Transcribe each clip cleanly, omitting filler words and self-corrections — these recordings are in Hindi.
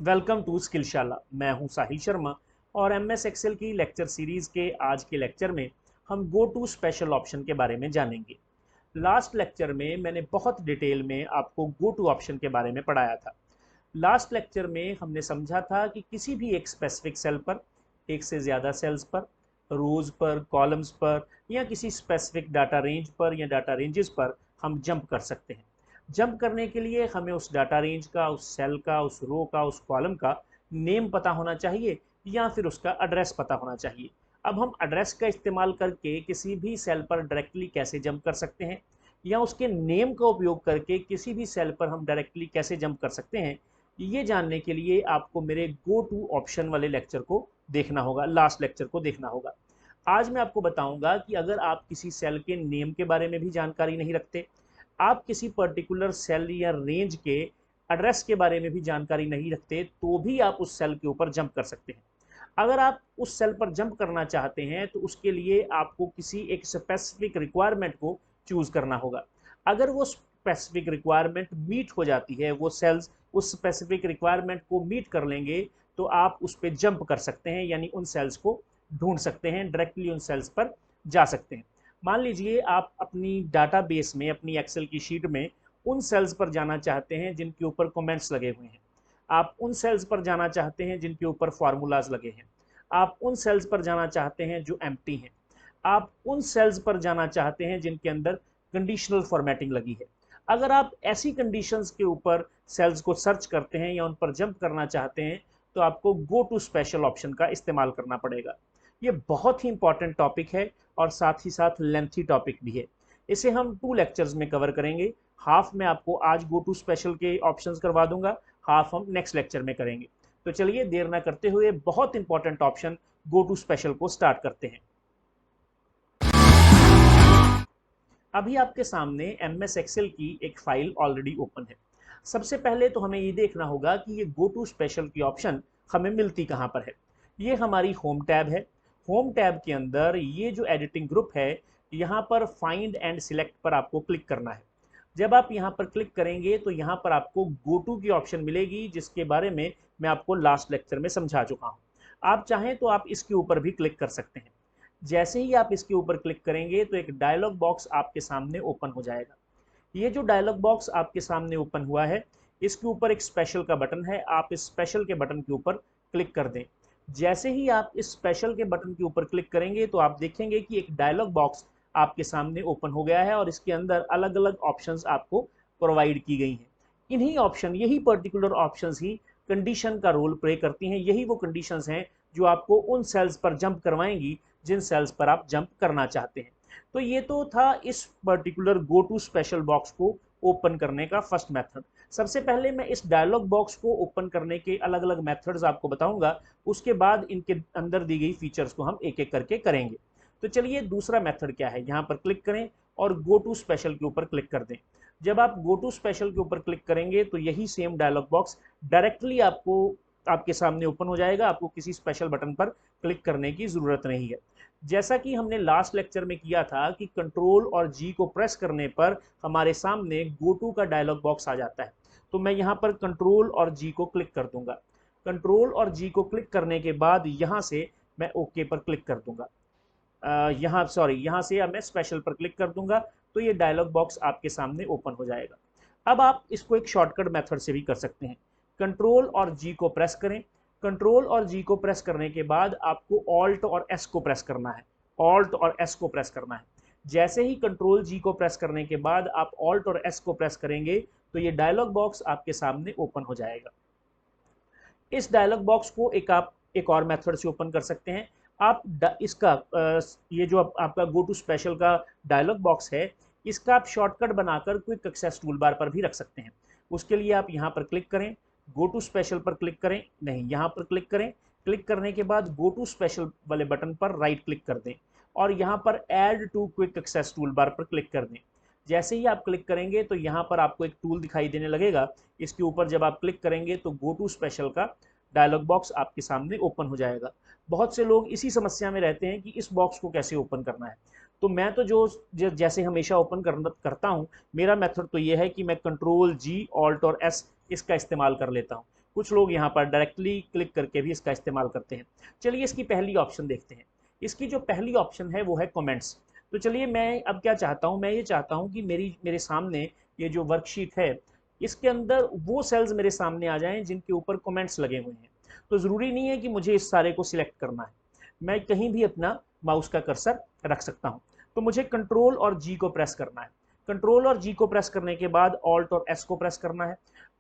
Welcome to स्किलशाला। मैं हूं साहिल शर्मा और एमएस एक्सेल की लेक्चर सीरीज के आज के लेक्चर में हम गो टू स्पेशल ऑप्शन के बारे में जानेंगे। लास्ट लेक्चर में मैंने बहुत डिटेल में आपको गो टू ऑप्शन के बारे में पढ़ाया था। लास्ट लेक्चर में हमने समझा था कि किसी भी एक स्पेसिफिक सेल पर, एक से ज़्यादा सेल्स पर, रोज पर, कॉलम्स पर या किसी स्पेसिफिक डाटा रेंज पर या डाटा रेंजेस पर हम जंप कर सकते हैं। जंप करने के लिए हमें उस डाटा रेंज का, उस सेल का, उस रो का, उस कॉलम का नेम पता होना चाहिए या फिर उसका एड्रेस पता होना चाहिए। अब हम एड्रेस का इस्तेमाल करके किसी भी सेल पर डायरेक्टली कैसे जंप कर सकते हैं या उसके नेम का उपयोग करके किसी भी सेल पर हम डायरेक्टली कैसे जंप कर सकते हैं, ये जानने के लिए आपको मेरे गो टू ऑप्शन वाले लेक्चर को देखना होगा, लास्ट लेक्चर को देखना होगा। आज मैं आपको बताऊंगा कि अगर आप किसी सेल के नेम के बारे में भी जानकारी नहीं रखते, आप किसी पर्टिकुलर सेल या रेंज के एड्रेस के बारे में भी जानकारी नहीं रखते, तो भी आप उस सेल के ऊपर जंप कर सकते हैं। अगर आप उस सेल पर जंप करना चाहते हैं तो उसके लिए आपको किसी एक स्पेसिफिक रिक्वायरमेंट को चूज करना होगा। अगर वो स्पेसिफिक रिक्वायरमेंट मीट हो जाती है, वो सेल्स उस स्पेसिफिक रिक्वायरमेंट को मीट कर लेंगे, तो आप उस पर जंप कर सकते हैं, यानी उन सेल्स को ढूंढ सकते हैं, डायरेक्टली उन सेल्स पर जा सकते हैं। मान लीजिए आप अपनी डाटाबेस में, अपनी एक्सेल की शीट में उन सेल्स पर जाना चाहते हैं जिनके ऊपर कमेंट्स लगे हुए हैं। आप उन सेल्स पर जाना चाहते हैं जिनके ऊपर फार्मूलाज लगे हैं। आप उन सेल्स पर जाना चाहते हैं जो एम्प्टी हैं। आप उन सेल्स पर जाना चाहते हैं जिनके अंदर कंडीशनल फॉर्मेटिंग लगी है। अगर आप ऐसी कंडीशंस के ऊपर सेल्स को सर्च करते हैं या उन पर जंप करना चाहते हैं, तो आपको गो टू स्पेशल ऑप्शन का इस्तेमाल करना पड़ेगा। ये बहुत ही इंपॉर्टेंट टॉपिक है और साथ ही साथ लेंथी टॉपिक भी है। इसे हम 2 लेक्चर्स में कवर करेंगे। हाफ में आपको आज गो टू स्पेशल के ऑप्शंस करवा दूंगा, हाफ हम नेक्स्ट लेक्चर में करेंगे। तो चलिए देर ना करते हुए बहुत important option go to special को स्टार्ट करते हैं। अभी आपके सामने एमएस एक्सेल की एक फाइल ऑलरेडी ओपन है। सबसे पहले तो हमें ये देखना होगा कि ये गो टू स्पेशल की ऑप्शन हमें मिलती कहाँ पर है। ये हमारी होम टैब है। होम टैब के अंदर ये जो एडिटिंग ग्रुप है, यहाँ पर फाइंड एंड सिलेक्ट पर आपको क्लिक करना है। जब आप यहाँ पर क्लिक करेंगे तो यहाँ पर आपको गो टू की ऑप्शन मिलेगी, जिसके बारे में मैं आपको लास्ट लेक्चर में समझा चुका हूँ। आप चाहें तो आप इसके ऊपर भी क्लिक कर सकते हैं। जैसे ही आप इसके ऊपर क्लिक करेंगे तो एक डायलॉग बॉक्स आपके सामने ओपन हो जाएगा। ये जो डायलॉग बॉक्स आपके सामने ओपन हुआ है, इसके ऊपर एक स्पेशल का बटन है। आप इस स्पेशल के बटन के ऊपर क्लिक कर दें। जैसे ही आप इस स्पेशल के बटन के ऊपर क्लिक करेंगे तो आप देखेंगे कि एक डायलॉग बॉक्स आपके सामने ओपन हो गया है और इसके अंदर अलग अलग ऑप्शंस आपको प्रोवाइड की गई हैं। इन्हीं ऑप्शन, यही पर्टिकुलर ऑप्शंस ही कंडीशन का रोल प्ले करती हैं। यही वो कंडीशंस हैं जो आपको उन सेल्स पर जंप करवाएंगी जिन सेल्स पर आप जंप करना चाहते हैं। तो ये तो था इस particular go to special box को ओपन करने का फर्स्ट मेथड। सबसे पहले मैं इस डायलॉग बॉक्स को ओपन करने के अलग अलग मेथड्स आपको बताऊंगा, उसके बाद इनके अंदर दी गई फीचर्स को हम एक एक करके करेंगे। तो चलिए दूसरा मेथड क्या है, यहाँ पर क्लिक करें और गो टू स्पेशल के ऊपर क्लिक कर दें। जब आप गो टू स्पेशल के ऊपर क्लिक करेंगे तो यही सेम डायलॉग बॉक्स डायरेक्टली आपको आपके सामने ओपन हो जाएगा। आपको किसी स्पेशल बटन पर क्लिक करने की जरूरत नहीं है। जैसा कि हमने लास्ट लेक्चर में किया था कि कंट्रोल और जी को प्रेस करने पर हमारे सामने गो टू का डायलॉग बॉक्स आ जाता है। तो मैं यहाँ पर कंट्रोल और जी को क्लिक कर दूंगा। कंट्रोल और जी को क्लिक करने के बाद यहाँ से मैं ओके पर क्लिक कर दूंगा। यहाँ से अब मैं स्पेशल पर क्लिक कर दूंगा तो ये डायलॉग बॉक्स आपके सामने ओपन हो जाएगा। अब आप इसको एक शॉर्टकट मेथड से भी कर सकते हैं। कंट्रोल और जी को प्रेस करें। कंट्रोल और जी को प्रेस करने के बाद आपको ऑल्ट और एस को प्रेस करना है। ऑल्ट और एस को प्रेस करना है। जैसे ही कंट्रोल जी को प्रेस करने के बाद आप ऑल्ट और एस को प्रेस करेंगे तो ये डायलॉग बॉक्स आपके सामने ओपन हो जाएगा। इस डायलॉग बॉक्स को आप एक और मेथड से ओपन कर सकते हैं। आप इसका ये जो आपका गो टू स्पेशल का डायलॉग बॉक्स है, इसका आप शॉर्टकट बनाकर क्विक एक्सेस टूल बार पर भी रख सकते हैं। उसके लिए आप यहाँ पर क्लिक करें, गो टू स्पेशल पर क्लिक करें, नहीं यहाँ पर क्लिक करें। क्लिक करने के बाद गो टू स्पेशल वाले बटन पर राइट क्लिक कर दें और यहाँ पर add to quick access tool bar पर क्लिक कर दें। जैसे ही आप क्लिक करेंगे तो यहाँ पर आपको एक टूल दिखाई देने लगेगा। इसके ऊपर जब आप क्लिक करेंगे तो गो टू स्पेशल का डायलॉग बॉक्स आपके सामने ओपन हो जाएगा। बहुत से लोग इसी समस्या में रहते हैं कि इस बॉक्स को कैसे ओपन करना है। तो मैं तो जैसे हमेशा ओपन करता हूँ, मेरा मेथड तो ये है कि मैं कंट्रोल जी ऑल्ट और एस इसका इस्तेमाल कर लेता हूँ। कुछ लोग यहाँ पर डायरेक्टली क्लिक करके भी इसका इस्तेमाल करते हैं। चलिए इसकी पहली ऑप्शन देखते हैं। इसकी जो पहली ऑप्शन है वो है कमेंट्स। तो चलिए मैं अब क्या चाहता हूँ, मैं ये चाहता हूँ कि मेरे सामने ये जो वर्कशीट है इसके अंदर वो सेल्स मेरे सामने आ जाएं जिनके ऊपर कमेंट्स लगे हुए हैं। तो ज़रूरी नहीं है कि मुझे इस सारे को सिलेक्ट करना है, मैं कहीं भी अपना माउस का कर्सर रख सकता हूँ। तो मुझे कंट्रोल और जी को प्रेस करना है। कंट्रोल और जी को प्रेस करने के बाद ऑल्ट और एस को प्रेस करना है।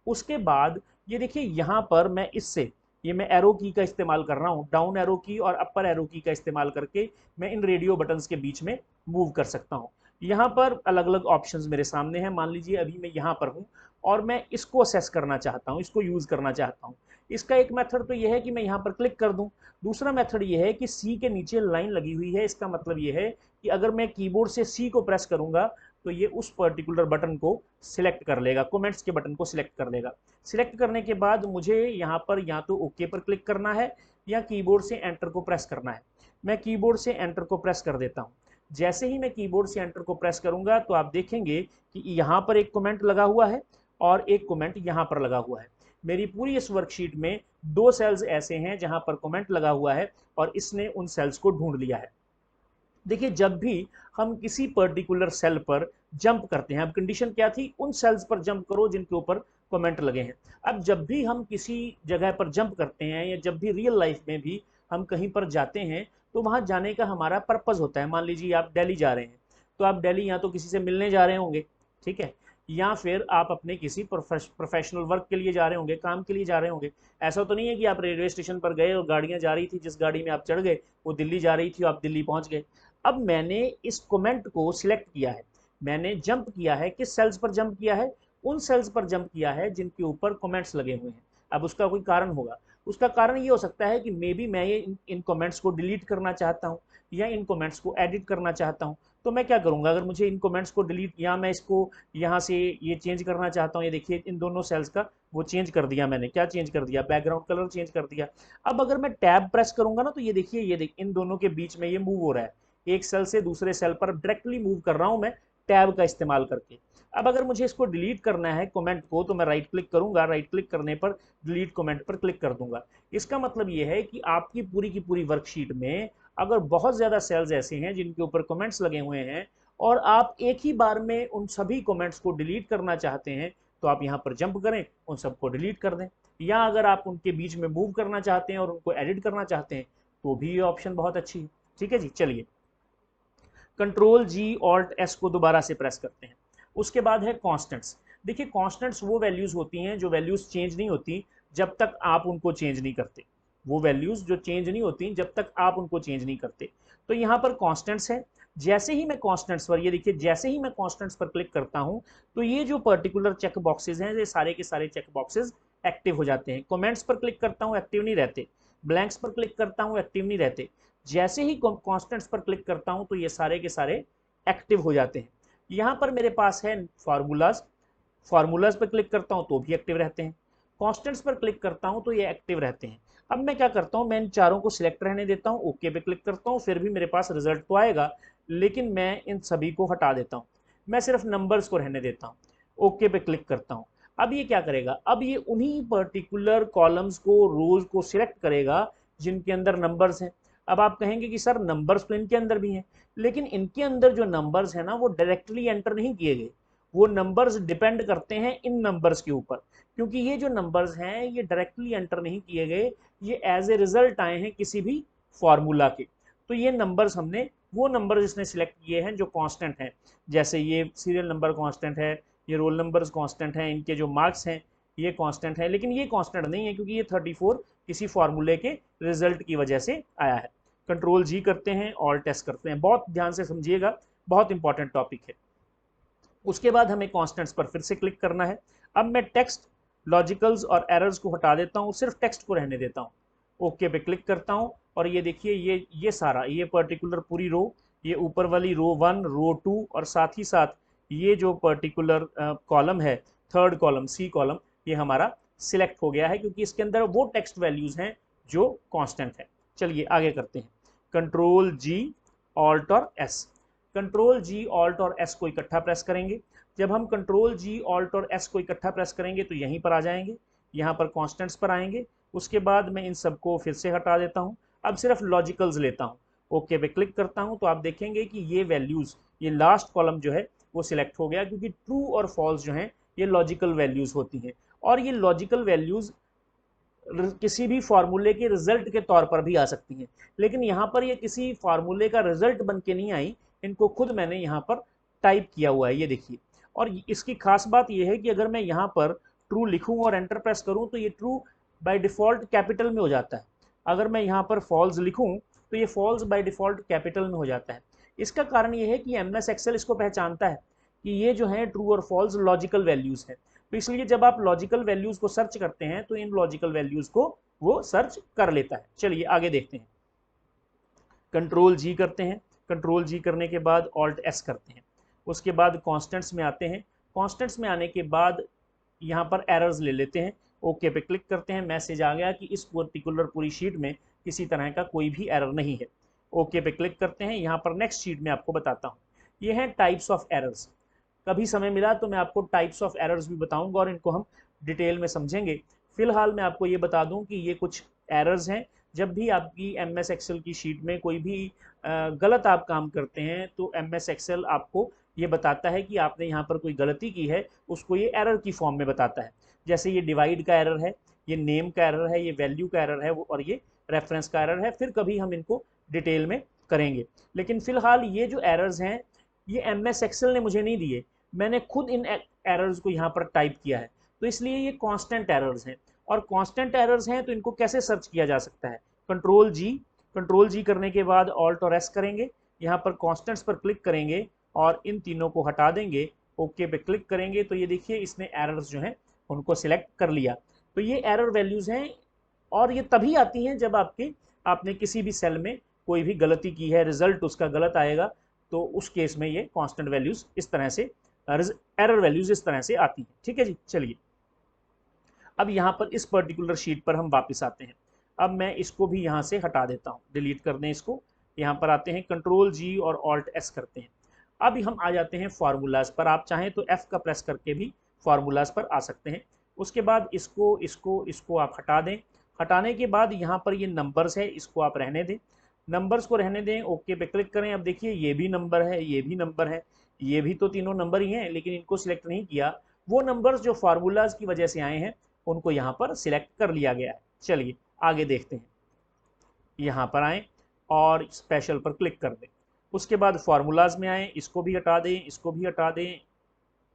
उसके बाद ये देखिए यहाँ पर मैं इससे ये मैं एरो की का इस्तेमाल कर रहा हूँ, डाउन एरो की और अपर एरो की का इस्तेमाल करके मैं इन रेडियो बटन्स के बीच में मूव कर सकता हूँ। यहाँ पर अलग अलग ऑप्शंस मेरे सामने हैं। मान लीजिए अभी मैं यहाँ पर हूँ और मैं इसको असेस करना चाहता हूँ, इसको यूज़ करना चाहता हूँ। इसका एक मेथड तो यह है कि मैं यहाँ पर क्लिक कर दूँ। दूसरा मेथड ये है कि सी के नीचे लाइन लगी हुई है, इसका मतलब ये है कि अगर मैं कीबोर्ड से सी को प्रेस करूंगा तो ये उस पर्टिकुलर बटन को सिलेक्ट कर लेगा, कमेंट्स के बटन को सिलेक्ट कर लेगा। सिलेक्ट करने के बाद मुझे यहाँ पर या तो ओके पर क्लिक करना है या कीबोर्ड से एंटर को प्रेस करना है। मैं कीबोर्ड से एंटर को प्रेस कर देता हूँ। जैसे ही मैं कीबोर्ड से एंटर को प्रेस करूंगा तो आप देखेंगे कि यहाँ पर एक कमेंट लगा हुआ है और एक कमेंट यहाँ पर लगा हुआ है। मेरी पूरी इस वर्कशीट में 2 सेल्स ऐसे हैं जहां पर कमेंट लगा हुआ है और इसने उन सेल्स को ढूंढ लिया है। देखिए जब भी हम किसी पर्टिकुलर सेल पर जंप करते हैं, अब कंडीशन क्या थी, उन सेल्स पर जंप करो जिनके ऊपर कमेंट लगे हैं। अब जब भी हम किसी जगह पर जंप करते हैं या जब भी रियल लाइफ में भी हम कहीं पर जाते हैं तो वहां जाने का हमारा पर्पज होता है। मान लीजिए आप दिल्ली जा रहे हैं तो आप दिल्ली या तो किसी से मिलने जा रहे होंगे, ठीक है, या फिर आप अपने किसी प्रोफेशनल वर्क के लिए जा रहे होंगे, काम के लिए जा रहे होंगे। ऐसा तो नहीं है कि आप रेलवे स्टेशन पर गए और गाड़ियां जा रही थी, जिस गाड़ी में आप चढ़ गए वो दिल्ली जा रही थी और आप दिल्ली पहुंच गए। अब मैंने इस कमेंट को सिलेक्ट किया है, मैंने जंप किया है, किस सेल्स पर जंप किया है, उन सेल्स पर जंप किया है जिनके ऊपर कमेंट्स लगे हुए हैं। अब उसका कोई कारण होगा, उसका कारण ये हो सकता है कि मे बी मैं ये इन कमेंट्स को डिलीट करना चाहता हूँ या इन कमेंट्स को एडिट करना चाहता हूँ। तो मैं क्या करूंगा, अगर मुझे इन कमेंट्स को डिलीट या मैं इसको यहाँ से ये चेंज करना चाहता हूँ, ये देखिए इन दोनों सेल्स का वो चेंज कर दिया मैंने। क्या चेंज कर दिया, बैकग्राउंड कलर चेंज कर दिया। अब अगर मैं टैब प्रेस करूंगा ना तो ये देखिए, इन दोनों के बीच में ये मूव हो रहा है, एक सेल से दूसरे सेल पर डायरेक्टली मूव कर रहा हूं मैं टैब का इस्तेमाल करके। अब अगर मुझे इसको डिलीट करना है कमेंट को तो मैं राइट क्लिक करूंगा, राइट क्लिक करने पर डिलीट कमेंट पर क्लिक कर दूंगा। इसका मतलब ये है कि आपकी पूरी की पूरी वर्कशीट में अगर बहुत ज्यादा सेल्स ऐसे हैं जिनके ऊपर कमेंट्स लगे हुए हैं और आप एक ही बार में उन सभी कमेंट्स को डिलीट करना चाहते हैं तो आप यहाँ पर जंप करें, उन सबको डिलीट कर दें। या अगर आप उनके बीच में मूव करना चाहते हैं और उनको एडिट करना चाहते हैं तो भी ये ऑप्शन बहुत अच्छी है। ठीक है जी, चलिए कंट्रोल जी ऑल्ट एस को दोबारा से प्रेस करते हैं। उसके बाद है कॉन्स्टेंट्स। देखिए कॉन्स्टेंट्स वो वैल्यूज होती हैं जो वैल्यूज चेंज नहीं होती जब तक आप उनको चेंज नहीं करते। वो वैल्यूज जो चेंज नहीं होती जब तक आप उनको चेंज नहीं करते। तो यहाँ पर कॉन्स्टेंट्स है। जैसे ही मैं कॉन्स्टेंट्स पर, ये देखिए जैसे ही मैं कॉन्स्टेंट्स पर क्लिक करता हूँ तो ये जो पर्टिकुलर चेक बॉक्सेज हैं ये सारे के सारे चेक बॉक्सेज एक्टिव हो जाते हैं। कमेंट्स पर क्लिक करता हूँ एक्टिव नहीं रहते, ब्लैंक्स पर क्लिक करता हूँ एक्टिव नहीं रहते। जैसे ही कॉन्स्टेंट्स पर क्लिक करता हूं तो ये सारे के सारे एक्टिव हो जाते हैं। यहां पर मेरे पास है फार्मूलाज, फार्मूलाज पर क्लिक करता हूं तो भी एक्टिव रहते हैं, कॉन्स्टेंट्स पर क्लिक करता हूं तो ये एक्टिव रहते हैं। अब मैं क्या करता हूं, मैं इन चारों को सिलेक्ट रहने देता हूं, ओके पे क्लिक करता हूं, फिर भी मेरे पास रिजल्ट तो आएगा लेकिन मैं इन सभी को हटा देता हूं, मैं सिर्फ नंबर्स को रहने देता हूं, ओके पे क्लिक करता हूं। अब ये क्या करेगा, अब ये उन्हीं पर्टिकुलर कॉलम्स को, रोज को सिलेक्ट करेगा जिनके अंदर नंबर्स हैं। अब आप कहेंगे कि सर नंबर्स तो इनके अंदर भी हैं, लेकिन इनके अंदर जो नंबर्स हैं ना वो डायरेक्टली एंटर नहीं किए गए, वो नंबर्स डिपेंड करते हैं इन नंबर्स के ऊपर। क्योंकि ये जो नंबर्स हैं ये डायरेक्टली एंटर नहीं किए गए, ये एज ए रिजल्ट आए हैं किसी भी फॉर्मूला के। तो ये नंबर्स हमने, वो नंबर इसने सिलेक्ट किए हैं जो कांस्टेंट हैं, जैसे ये सीरियल नंबर कांस्टेंट है, ये रोल नंबर्स कांस्टेंट हैं, इनके जो मार्क्स हैं ये कांस्टेंट है, लेकिन ये कांस्टेंट नहीं है क्योंकि ये 34 किसी फॉर्मूले के रिजल्ट की वजह से आया है। कंट्रोल जी करते हैं, ऑल टेस्ट करते हैं, बहुत ध्यान से समझिएगा, बहुत इंपॉर्टेंट टॉपिक है। उसके बाद हमें कॉन्स्टेंट्स पर फिर से क्लिक करना है। अब मैं टेक्स्ट, लॉजिकल्स और एरर्स को हटा देता हूँ, सिर्फ टेक्स्ट को रहने देता हूँ, ओके पे क्लिक करता हूँ और ये देखिए ये सारा, ये पर्टिकुलर पूरी रो, ये ऊपर वाली रो 1, रो 2 और साथ ही साथ ये जो पर्टिकुलर कॉलम है, थर्ड कॉलम सी कॉलम, ये हमारा सिलेक्ट हो गया है क्योंकि इसके अंदर वो टेक्स्ट वैल्यूज हैं जो कांस्टेंट है। चलिए आगे करते हैं, कंट्रोल जी ऑल्ट और एस। कंट्रोल जी ऑल्ट और एस को इकट्ठा प्रेस करेंगे। जब हम कंट्रोल जी ऑल्ट और एस को इकट्ठा प्रेस करेंगे तो यहीं पर आ जाएंगे, यहाँ पर कॉन्स्टेंट्स पर आएंगे, उसके बाद मैं इन सबको फिर से हटा देता हूँ। अब सिर्फ लॉजिकल्स लेता हूँ, ओके पे क्लिक करता हूँ, तो आप देखेंगे कि ये वैल्यूज़, ये लास्ट कॉलम जो है वो सिलेक्ट हो गया, क्योंकि ट्रू और फॉल्स जो हैं ये लॉजिकल वैल्यूज़ होती हैं, और ये लॉजिकल वैल्यूज़ किसी भी फार्मूले के रिजल्ट के तौर पर भी आ सकती हैं। लेकिन यहाँ पर ये किसी फार्मूले का रिजल्ट बन के नहीं आई, इनको खुद मैंने यहाँ पर टाइप किया हुआ है, ये देखिए। और इसकी खास बात ये है कि अगर मैं यहाँ पर ट्रू लिखूँ और एंटर प्रेस करूँ तो ये ट्रू बाय डिफ़ॉल्ट कैपिटल में हो जाता है। अगर मैं यहाँ पर फॉल्स लिखूँ तो ये फॉल्स बाय डिफ़ॉल्ट कैपिटल में हो जाता है। इसका कारण ये है कि एमएस एक्सेल इसको पहचानता है कि ये जो है ट्रू और फॉल्स लॉजिकल वैल्यूज़ हैं। तो इसलिए जब आप लॉजिकल वैल्यूज़ को सर्च करते हैं तो इन लॉजिकल वैल्यूज़ को वो सर्च कर लेता है। चलिए आगे देखते हैं। कंट्रोल जी करते हैं, कंट्रोल जी करने के बाद ऑल्ट एस करते हैं, उसके बाद कॉन्स्टेंट्स में आते हैं। कॉन्स्टेंट्स में आने के बाद यहाँ पर एरर्स ले लेते हैं, ओके पे क्लिक करते हैं। मैसेज आ गया कि इस पर्टिकुलर पूरी शीट में किसी तरह का कोई भी एरर नहीं है। ओके पे क्लिक करते हैं। यहाँ पर नेक्स्ट शीट में आपको बताता हूँ, ये हैं टाइप्स ऑफ एरर्स। कभी समय मिला तो मैं आपको टाइप्स ऑफ एरर्स भी बताऊंगा और इनको हम डिटेल में समझेंगे। फिलहाल मैं आपको ये बता दूं कि ये कुछ एरर्स हैं। जब भी आपकी एम एस एक्सेल की शीट में कोई भी गलत आप काम करते हैं तो एम एस एक्सेल आपको ये बताता है कि आपने यहाँ पर कोई गलती की है, उसको ये एरर की फॉर्म में बताता है। जैसे ये डिवाइड का एरर है, ये नेम का एरर है, ये वैल्यू का एरर है, और ये रेफरेंस का एरर है। फिर कभी हम इनको डिटेल में करेंगे, लेकिन फिलहाल ये जो एरर्स हैं ये एम एस एक्सेल ने मुझे नहीं दिए, मैंने खुद इन एरर्स को यहाँ पर टाइप किया है। तो इसलिए ये कांस्टेंट एरर्स हैं, और कांस्टेंट एरर्स हैं तो इनको कैसे सर्च किया जा सकता है? कंट्रोल जी, कंट्रोल जी करने के बाद ऑल्ट और एस करेंगे, यहाँ पर कांस्टेंट्स पर क्लिक करेंगे और इन तीनों को हटा देंगे। ओके पे क्लिक करेंगे तो ये देखिए इसने एरर्स जो हैं उनको सिलेक्ट कर लिया। तो ये एरर वैल्यूज़ हैं, और ये तभी आती हैं जब आपने किसी भी सेल में कोई भी गलती की है, रिजल्ट उसका गलत आएगा, तो उस केस में ये कांस्टेंट वैल्यूज़ इस तरह से, एरर वैल्यूज इस तरह से आती हैं। ठीक है जी, चलिए अब यहाँ पर इस पर्टिकुलर शीट पर हम वापस आते हैं। अब मैं इसको भी यहाँ से हटा देता हूँ, डिलीट कर दें इसको। यहाँ पर आते हैं, कंट्रोल जी और ऑल्ट एस करते हैं। अब हम आ जाते हैं फार्मूलाज पर। आप चाहें तो एफ का प्रेस करके भी फार्मूलाज पर आ सकते हैं। उसके बाद इसको इसको इसको आप हटा दें। हटाने के बाद यहाँ पर ये नंबर्स है, इसको आप रहने दें, नंबर्स को रहने दें। ओके पे क्लिक करें। अब देखिए ये भी नंबर है, ये भी नंबर है, ये भी तो तीनों नंबर ही हैं, लेकिन इनको सिलेक्ट नहीं किया। वो नंबर्स जो फार्मूलाज की वजह से आए हैं उनको यहाँ पर सिलेक्ट कर लिया गया है। चलिए आगे देखते हैं। यहाँ पर आएँ और स्पेशल पर क्लिक कर दें। उसके बाद फार्मूलाज में आएँ, इसको भी हटा दें, इसको भी हटा दें,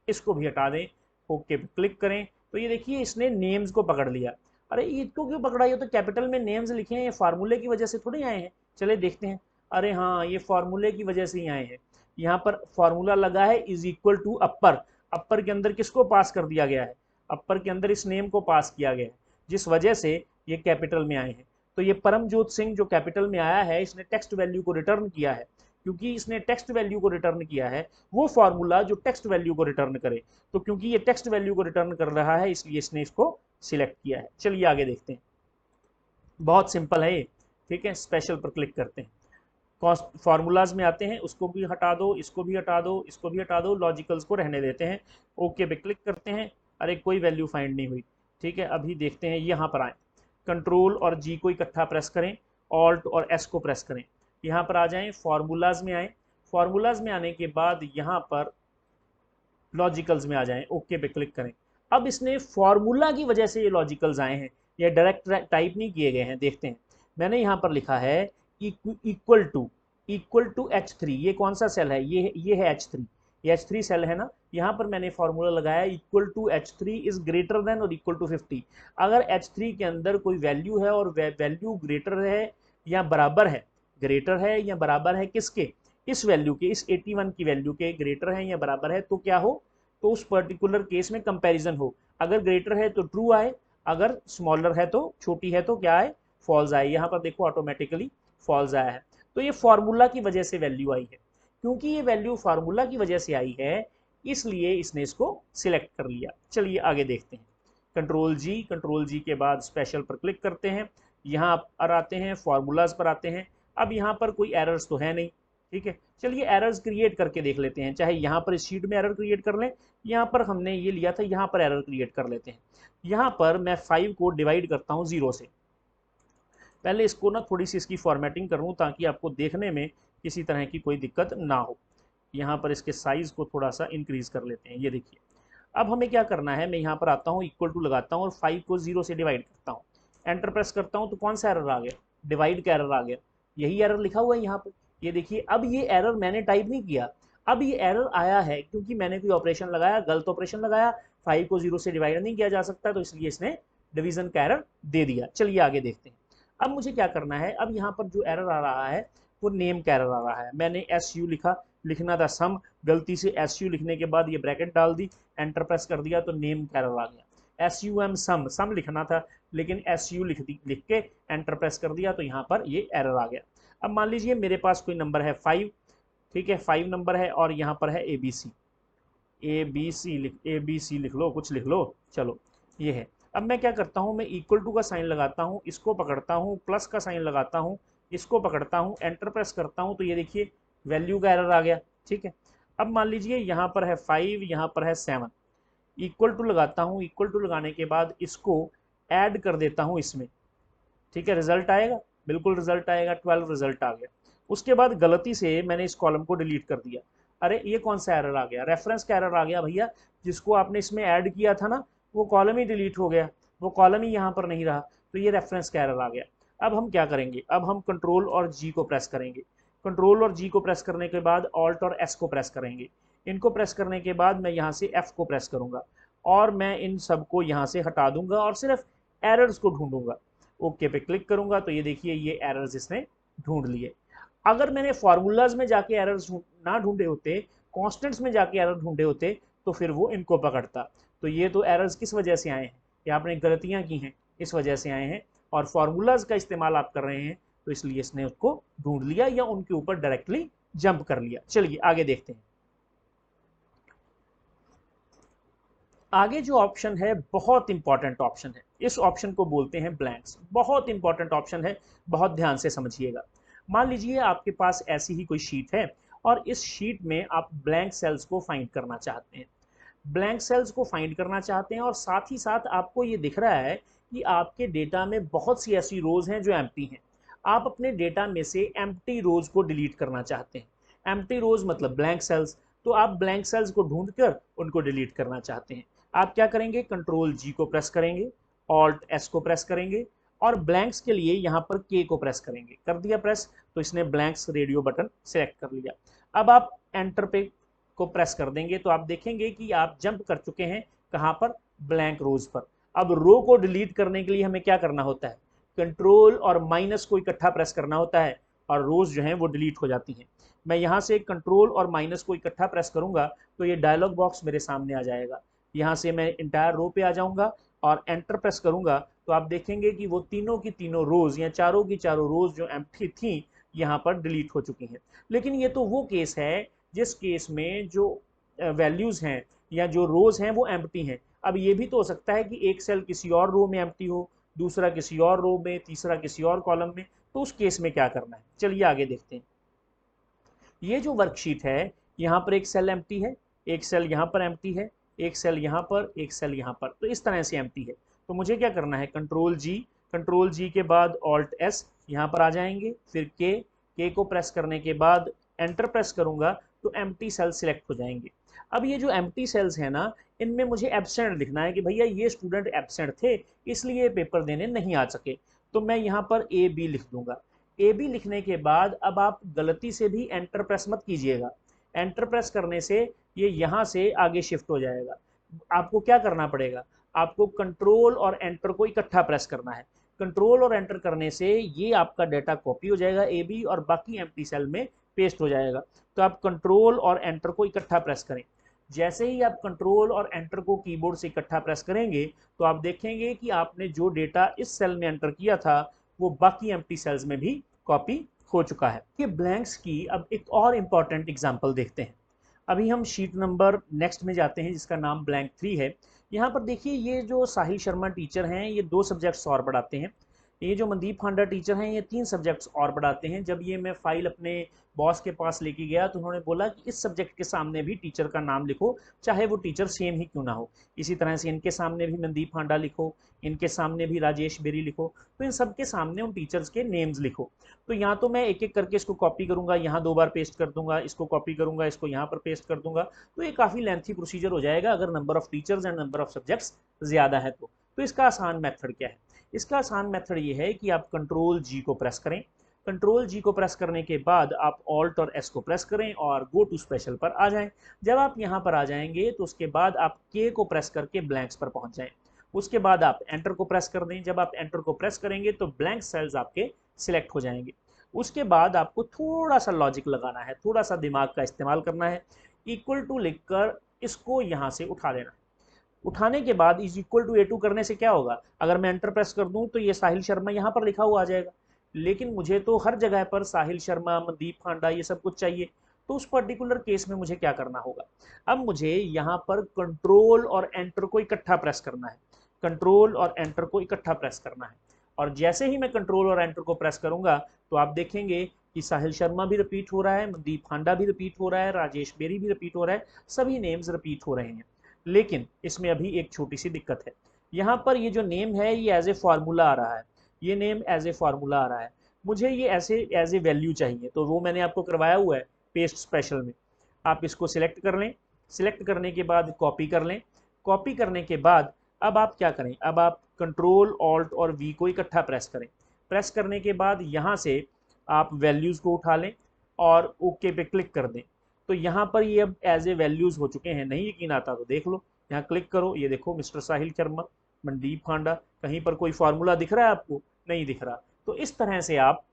इसको भी हटा दें। ओके पे क्लिक करें तो ये देखिए इसने नेम्स को पकड़ लिया। अरे इसको क्यों पकड़ा? ये तो कैपिटल में नेम्स लिखे हैं, ये फार्मूले की वजह से थोड़ी आए हैं। चले देखते हैं। अरे हाँ, ये फार्मूले की वजह से ही आए हैं। यहाँ पर फार्मूला लगा है इज इक्वल टू अपर। अपर के अंदर किसको पास कर दिया गया है? अपर के अंदर इस नेम को पास किया गया है, जिस वजह से ये कैपिटल में आए हैं। तो ये परमजोत सिंह जो कैपिटल में आया है, इसने टेक्स्ट वैल्यू को रिटर्न किया है। क्योंकि इसने टेक्स्ट वैल्यू को रिटर्न किया है, वो फार्मूला जो टेक्स्ट वैल्यू को रिटर्न करे, तो क्योंकि ये टेक्स्ट वैल्यू को रिटर्न कर रहा है इसलिए इसने इसको सिलेक्ट किया है। चलिए आगे देखते हैं। बहुत सिंपल है ये। ठीक है, स्पेशल पर क्लिक करते हैं, फार्मूलाज में आते हैं, उसको भी हटा दो, इसको भी हटा दो, इसको भी हटा दो, लॉजिकल्स को रहने देते हैं। ओके पे क्लिक करते हैं। अरे कोई वैल्यू फाइंड नहीं हुई। ठीक है, अभी देखते हैं। यहाँ पर आए, कंट्रोल और जी को इकट्ठा प्रेस करें, ऑल्ट और एस को प्रेस करें, यहाँ पर आ जाएं, फार्मूलाज में आए। फार्मूलाज में आने के बाद यहाँ पर लॉजिकल्स में आ जाएं, ओके पे क्लिक करें। अब इसने फार्मूला की वजह से ये लॉजिकल्स आए हैं, ये डायरेक्ट टाइप नहीं किए गए हैं। देखते हैं, मैंने यहाँ पर लिखा है इक्वल टू H3। ये कौन सा सेल है? ये है H3, ये H3 सेल है ना। यहाँ पर मैंने फार्मूला लगाया equal to H3 is greater than और इक्वल टू 50। अगर H3 के अंदर कोई वैल्यू है और वैल्यू ग्रेटर है या बराबर है, ग्रेटर है या बराबर है किसके? इस वैल्यू के, इस 81 की वैल्यू के ग्रेटर है या बराबर है, तो क्या हो? तो उस पर्टिकुलर केस में कंपैरिजन हो। अगर ग्रेटर है तो ट्रू आए, अगर स्मॉलर है तो, छोटी है तो क्या आए? फॉल्स आए। यहाँ पर देखो ऑटोमेटिकली फॉल्स आया है। तो ये फार्मूला की वजह से वैल्यू आई है। क्योंकि ये वैल्यू फार्मूला की वजह से आई है इसलिए इसने इसको सिलेक्ट कर लिया। चलिए आगे देखते हैं। कंट्रोल जी के बाद स्पेशल पर क्लिक करते हैं, यहाँ पर आते हैं, फार्मूलाज पर आते हैं। अब यहाँ पर कोई एरर्स तो है नहीं। ठीक है, चलिए एरर्स क्रिएट करके देख लेते हैं, चाहे यहाँ पर इस शीट में एरर क्रिएट कर लें, यहाँ पर हमने ये लिया था, यहाँ पर एरर क्रिएट कर लेते हैं। यहाँ पर मैं 5 को डिवाइड करता हूँ 0 से। पहले इसको ना थोड़ी सी इसकी फॉर्मेटिंग करूँ ताकि आपको देखने में किसी तरह की कोई दिक्कत ना हो। यहाँ पर इसके साइज को थोड़ा सा इंक्रीज कर लेते हैं, ये देखिए। अब हमें क्या करना है, मैं यहाँ पर आता हूँ, इक्वल टू लगाता हूँ और 5 को 0 से डिवाइड करता हूँ, एंटर प्रेस करता हूँ, तो कौन सा एरर आ गया, डिवाइड का एरर आ गया। यही एरर लिखा हुआ है यहाँ पर, ये देखिए। अब ये एरर मैंने टाइप नहीं किया, अब ये एरर आया है क्योंकि मैंने कोई ऑपरेशन लगाया, गलत ऑपरेशन लगाया, 5 को 0 से डिवाइड नहीं किया जा सकता, तो इसलिए इसने डिवीजन का एरर दे दिया। चलिए आगे देखते हैं। अब मुझे क्या करना है, अब यहाँ पर जो एरर आ रहा है वो नेम का एरर आ रहा है। मैंने SU लिखा, लिखना था सम, गलती से SU लिखने के बाद ये ब्रैकेट डाल दी, एंटर प्रेस कर दिया, तो नेम का एरर आ गया। SUM सम, सम लिखना था लेकिन SU लिख के एंटर प्रेस कर दिया, तो यहाँ पर ये एरर आ गया। अब मान लीजिए मेरे पास कोई नंबर है 5, ठीक है, 5 नंबर है और यहाँ पर है ABC, ABC लिख लो, कुछ लिख लो, चलो ये है। अब मैं क्या करता हूँ, मैं इक्वल टू का साइन लगाता हूँ, इसको पकड़ता हूँ, प्लस का साइन लगाता हूँ, इसको पकड़ता हूँ, एंटर प्रेस करता हूँ, तो ये देखिए वैल्यू का एरर आ गया, ठीक है। अब मान लीजिए यहाँ पर है 5, यहाँ पर है 7, इक्वल टू लगाता हूँ, इक्वल टू लगाने के बाद इसको ऐड कर देता हूँ इसमें, ठीक है, रिजल्ट आएगा, बिल्कुल रिजल्ट आएगा, 12 रिजल्ट आ गया। उसके बाद गलती से मैंने इस कॉलम को डिलीट कर दिया, अरे ये कौन सा एरर आ गया, रेफरेंस का एरर आ गया भैया, जिसको आपने इसमें ऐड किया था ना वो कॉलम ही डिलीट हो गया, वो कॉलम ही यहाँ पर नहीं रहा, तो ये रेफरेंस का एरर आ गया। अब हम क्या करेंगे, अब हम कंट्रोल और G को प्रेस करेंगे, कंट्रोल और G को प्रेस करने के बाद ऑल्ट और S को प्रेस करेंगे, इनको प्रेस करने के बाद मैं यहाँ से F को प्रेस करूँगा और मैं इन सबको यहाँ से हटा दूंगा और सिर्फ एरर्स को ढूंढूंगा। ओके पे क्लिक करूंगा तो ये देखिए ये एरर्स इसने ढूंढ लिए। अगर मैंने फार्मूलाज में जाके एरर्स ना ढूंढे होते, कॉन्स्टेंट्स में जाके एरर ढूंढे होते, तो फिर वो इनको पकड़ता। तो ये तो एरर्स किस वजह से आए हैं, या आपने गलतियां की हैं इस वजह से आए हैं, और फार्मूलाज का इस्तेमाल आप कर रहे हैं तो इसलिए इसने उसको ढूंढ लिया या उनके ऊपर डायरेक्टली जंप कर लिया। चलिए आगे देखते हैं। आगे जो ऑप्शन है बहुत इंपॉर्टेंट ऑप्शन है, इस ऑप्शन को बोलते हैं ब्लैंक्स। बहुत इंपॉर्टेंट ऑप्शन है, बहुत ध्यान से समझिएगा। मान लीजिए आपके पास ऐसी ही कोई शीट है और इस शीट में आप ब्लैंक सेल्स को फाइंड करना चाहते हैं, ब्लैंक सेल्स को फाइंड करना चाहते हैं और साथ ही साथ आपको ये दिख रहा है कि आपके डेटा में बहुत सी ऐसी रोज हैं जो एम्प्टी हैं। आप अपने डेटा में से एम्प्टी रोज को डिलीट करना चाहते हैं। एम्प्टी रोज मतलब ब्लैंक सेल्स, तो आप ब्लैंक सेल्स को ढूंढकर उनको डिलीट करना चाहते हैं। आप क्या करेंगे, कंट्रोल G को प्रेस करेंगे, ऑल्ट S को प्रेस करेंगे और ब्लैंक्स के लिए यहाँ पर K को प्रेस करेंगे। कर दिया प्रेस, तो इसने ब्लैंक्स रेडियो बटन सेलेक्ट कर लिया। अब आप एंटर पे को प्रेस कर देंगे तो आप देखेंगे कि आप जंप कर चुके हैं कहाँ पर, ब्लैंक रोज पर। अब रो को डिलीट करने के लिए हमें क्या करना होता है, कंट्रोल और माइनस को इकट्ठा प्रेस करना होता है और रोज जो हैं वो डिलीट हो जाती हैं। मैं यहाँ से कंट्रोल और माइनस को इकट्ठा प्रेस करूंगा तो ये डायलॉग बॉक्स मेरे सामने आ जाएगा। यहाँ से मैं इंटायर रो पे आ जाऊंगा और एंटर प्रेस करूंगा तो आप देखेंगे कि वो तीनों की तीनों रोज या चारों की चारों रोज जो एम्प्टी थी यहाँ पर डिलीट हो चुकी हैं। लेकिन ये तो वो केस है जिस केस में जो वैल्यूज हैं या जो रोज हैं वो एम्प्टी हैं। अब ये भी तो हो सकता है कि एक सेल किसी और रो में एम्प्टी हो, दूसरा किसी और रो में, तीसरा किसी और कॉलम में, तो उस केस में क्या करना है, चलिए आगे देखते हैं। ये जो वर्कशीट है, यहाँ पर एक सेल एम्प्टी है, एक सेल यहाँ पर एम्प्टी है, एक सेल यहाँ पर, एक सेल यहाँ पर, तो इस तरह से एम्प्टी है। तो मुझे क्या करना है, कंट्रोल जी के बाद ऑल्ट S, यहाँ पर आ जाएंगे, फिर के को प्रेस करने के बाद एंटर प्रेस करूंगा तो एम्प्टी सेल सिलेक्ट हो जाएंगे। अब ये जो एम्प्टी सेल्स है ना, इनमें मुझे एब्सेंट लिखना है कि भैया ये स्टूडेंट एब्सेंट थे इसलिए पेपर देने नहीं आ सके, तो मैं यहाँ पर AB लिख दूंगा। AB लिखने के बाद अब आप गलती से भी एंटर प्रेस मत कीजिएगा, एंटर प्रेस करने से ये यहाँ से आगे शिफ्ट हो जाएगा। आपको क्या करना पड़ेगा, आपको कंट्रोल और एंटर को इकट्ठा प्रेस करना है। कंट्रोल और एंटर करने से ये आपका डेटा कॉपी हो जाएगा AB और बाकी एम्प्टी सेल में पेस्ट हो जाएगा। तो आप कंट्रोल और एंटर को इकट्ठा प्रेस करें। जैसे ही आप कंट्रोल और एंटर को कीबोर्ड से इकट्ठा प्रेस करेंगे तो आप देखेंगे कि आपने जो डेटा इस सेल में एंटर किया था वो बाकी एम्प्टी सेल्स में भी कॉपी हो चुका है। ये ब्लैंक्स की अब एक और इंपॉर्टेंट एग्जांपल देखते हैं। अभी हम शीट नंबर नेक्स्ट में जाते हैं जिसका नाम ब्लैंक 3 है। यहाँ पर देखिए ये जो साहिल शर्मा टीचर हैं ये 2 सब्जेक्ट्स और पढ़ाते हैं, ये जो मनदीप हांडा टीचर हैं ये 3 सब्जेक्ट्स और पढ़ाते हैं। जब ये मैं फाइल अपने बॉस के पास लेके गया तो उन्होंने बोला कि इस सब्जेक्ट के सामने भी टीचर का नाम लिखो, चाहे वो टीचर सेम ही क्यों ना हो। इसी तरह से इनके सामने भी मनदीप हांडा लिखो, इनके सामने भी राजेश बेरी लिखो, तो इन सबके सामने उन टीचर्स के नेम्स लिखो। तो यहाँ तो मैं एक एक करके इसको कॉपी करूंगा, यहाँ 2 बार पेस्ट कर दूंगा, इसको कॉपी करूंगा, इसको यहाँ पर पेस्ट कर दूंगा, तो ये काफ़ी लेंथी प्रोसीजर हो जाएगा अगर number of teachers and number of subjects ज़्यादा है तो इसका आसान मेथड क्या है? इसका आसान मेथड ये है कि आप कंट्रोल जी को प्रेस करें। कंट्रोल जी को प्रेस करने के बाद आप ऑल्ट और एस को प्रेस करें और गो टू स्पेशल पर आ जाएं। जब आप यहाँ पर आ जाएंगे तो उसके बाद आप के को प्रेस करके ब्लैंक्स पर पहुंच जाएं। उसके बाद आप एंटर को प्रेस कर दें। जब आप एंटर को प्रेस करेंगे तो ब्लैंक सेल्स आपके सिलेक्ट हो जाएंगे। उसके बाद आपको थोड़ा सा लॉजिक लगाना है, थोड़ा सा दिमाग का इस्तेमाल करना है। इक्वल टू लिखकर इसको यहाँ से उठा लेना है। उठाने के बाद इज इक्वल टू A2 करने से क्या होगा? अगर मैं एंटर प्रेस कर दूं तो ये साहिल शर्मा यहाँ पर लिखा हुआ आ जाएगा, लेकिन मुझे तो हर जगह पर साहिल शर्मा, मनदीप हांडा ये सब कुछ चाहिए। तो उस पर्टिकुलर केस में मुझे क्या करना होगा? अब मुझे यहाँ पर कंट्रोल और एंटर को इकट्ठा प्रेस करना है। कंट्रोल और एंटर को इकट्ठा प्रेस करना है, और जैसे ही मैं कंट्रोल और एंटर को प्रेस करूंगा तो आप देखेंगे कि साहिल शर्मा भी रिपीट हो रहा है, मनदीप हांडा भी रिपीट हो रहा है, राजेश बेरी भी रिपीट हो रहा है, सभी नेम्स रिपीट हो रहे हैं। लेकिन इसमें अभी एक छोटी सी दिक्कत है। यहाँ पर ये जो नेम है ये एज ए फार्मूला आ रहा है, ये नेम एज ए फार्मूला आ रहा है। मुझे ये ऐसे एज ए वैल्यू चाहिए, तो वो मैंने आपको करवाया हुआ है पेस्ट स्पेशल में। आप इसको सिलेक्ट कर लें, सिलेक्ट करने के बाद कॉपी कर लें। कॉपी करने के बाद अब आप क्या करें? अब आप कंट्रोल ऑल्ट और वी को इकट्ठा प्रेस करें। प्रेस करने के बाद यहाँ से आप वैल्यूज़ को उठा लें और ओके पे क्लिक कर दें। तो यहाँ पर ये अब एज ए वैल्यूज हो चुके हैं। नहीं यकीन आता तो देख लो, यहाँ क्लिक करो, ये देखो मिस्टर साहिल शर्मा, मनदीप हांडा। कहीं पर कोई फार्मूला दिख रहा है आपको? नहीं दिख रहा। तो इस तरह से आप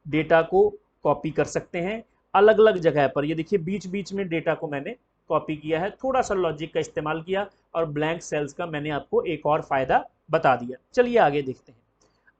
डेटा को कॉपी कर सकते हैं अलग अलग जगह पर। ये देखिए बीच बीच में डेटा को मैंने कॉपी किया है, थोड़ा सा लॉजिक का इस्तेमाल किया, और ब्लैंक सेल्स का मैंने आपको एक और फायदा बता दिया। चलिए आगे देखते हैं।